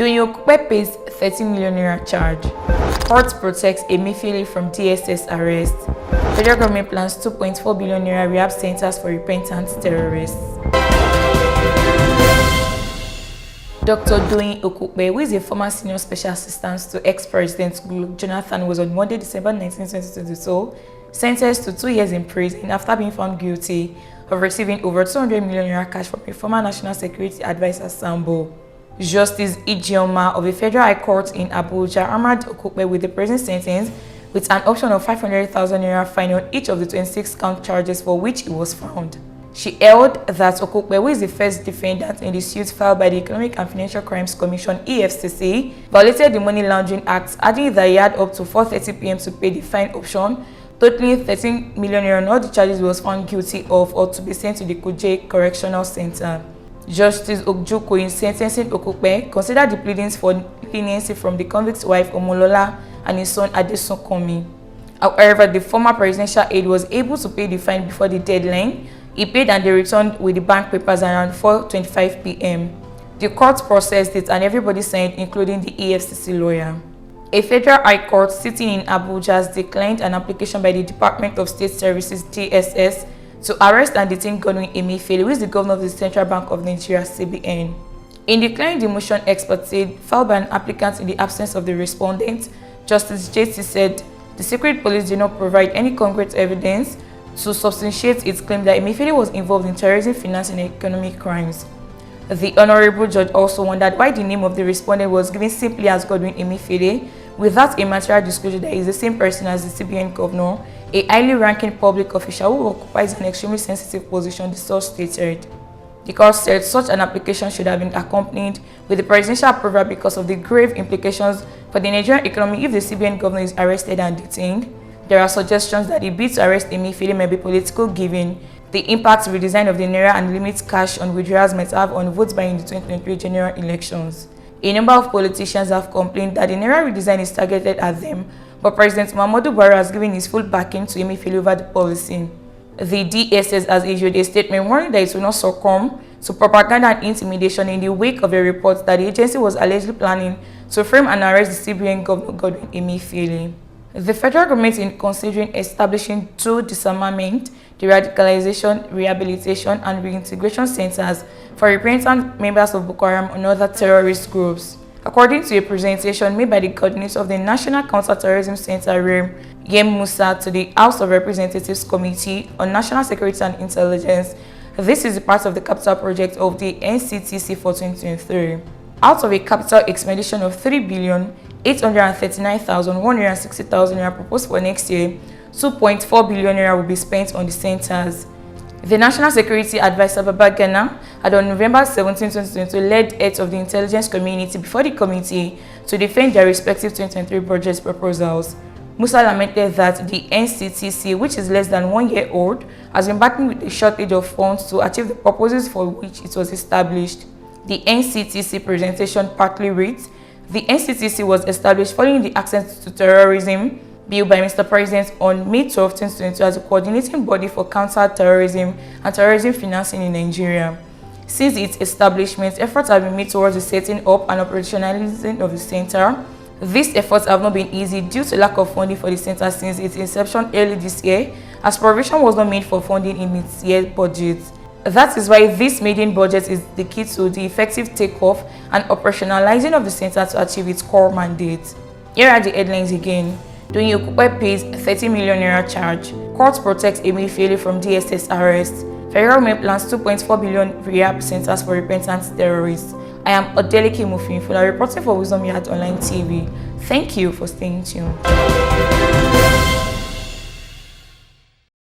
Doyin Okupe pays 30 million naira charge. Court protects Emefiele from DSS arrest. Federal government plans 2.4 billion naira rehab centers for repentant terrorists. Dr. Doyin Okupe, who is a former senior special assistant to ex-president Goodluck Jonathan, was on Monday, December 19, 2022, sentenced to 2 years in prison after being found guilty of receiving over 200 million naira cash from a former national security advisor, Sambo. Justice Ijeoma of the Federal High Court in Abuja armed Okupe with the present sentence with an option of 500,000 naira fine on each of the 26 count charges for which he was found. She held that Okupe, who is the first defendant in the suit filed by the Economic and Financial Crimes Commission (EFCC), violated the Money Laundering Act, adding that he had up to 4:30 p.m. to pay the fine option, totaling 13 million naira on all the charges he was found guilty of or to be sent to the Kuje Correctional Center. Justice Ojuko, in sentencing Okupe, considered the pleadings for leniency from the convict's wife Omolola and his son Adesunkanmi. However, the former presidential aide was able to pay the fine before the deadline. He paid and they returned with the bank papers around 4:25 p.m. The court processed it and everybody signed, including the EFCC lawyer. A federal high court sitting in Abuja has declined an application by the Department of State Services (DSS) to arrest and detain Godwin Emefiele, who is the governor of the Central Bank of Nigeria (CBN). In declining the motion, experts said, filed by an applicant in the absence of the respondent, Justice JT said the secret police did not provide any concrete evidence to substantiate its claim that Emefiele was involved in terrorism, finance, and economic crimes. The honorable judge also wondered why the name of the respondent was given simply as Godwin Emefiele without a material disclosure that he is the same person as the CBN governor, a highly ranking public official who occupies an extremely sensitive position, the source stated. The court said such an application should have been accompanied with the presidential approval because of the grave implications for the Nigerian economy if the CBN governor is arrested and detained. There are suggestions that the bid to arrest Emefiele may be political, given the impact redesign of the Naira and limits cash on withdrawals might have on votes buying in the 2023 general elections. A number of politicians have complained that the Naira redesign is targeted at them, but President Muhammadu Buhari has given his full backing to Emefiele over the policy. The DSS has issued a statement warning that it will not succumb to propaganda and intimidation in the wake of a report that the agency was allegedly planning to frame and arrest the CBN governor Godwin Emefiele. The federal government is considering establishing 2 disarmament, de-radicalization, rehabilitation, and reintegration centers for repentant members of Boko Haram and other terrorist groups. According to a presentation made by the coordinator of the National Counter-Terrorism Center, REM, Yem Musa, to the House of Representatives Committee on National Security and Intelligence, this is part of the capital project of the NCTC for 2023. Out of a capital expenditure of 3,839,160,000 naira proposed for next year, 2.4 billion naira will be spent on the centers. The National Security Advisor Babagana had on November 17, 2022 led heads of the intelligence community before the committee to defend their respective 2023 budget proposals. Musa lamented that the NCTC, which is less than 1 year old, has been battling with a shortage of funds to achieve the purposes for which it was established. The NCTC presentation partly reads, the NCTC was established following the Access to Terrorism Bill by Mr. President on May 12, 2022 as a coordinating body for counter-terrorism and terrorism financing in Nigeria. Since its establishment, efforts have been made towards the setting up and operationalizing of the center. These efforts have not been easy due to lack of funding for the center since its inception early this year, as provision was not made for funding in its year budget. That is why this maiden budget is the key to the effective takeoff and operationalizing of the center to achieve its core mandate. Here are the headlines again. Doyin Okupe pays 30 million naira charge. Court protects Emefiele from DSS arrest. Federal government plans 2.4 billion rehab centers for repentant terrorists. I am Odeleke Mufinfula, reporting for Wisdom Yard Online TV. Thank you for staying tuned.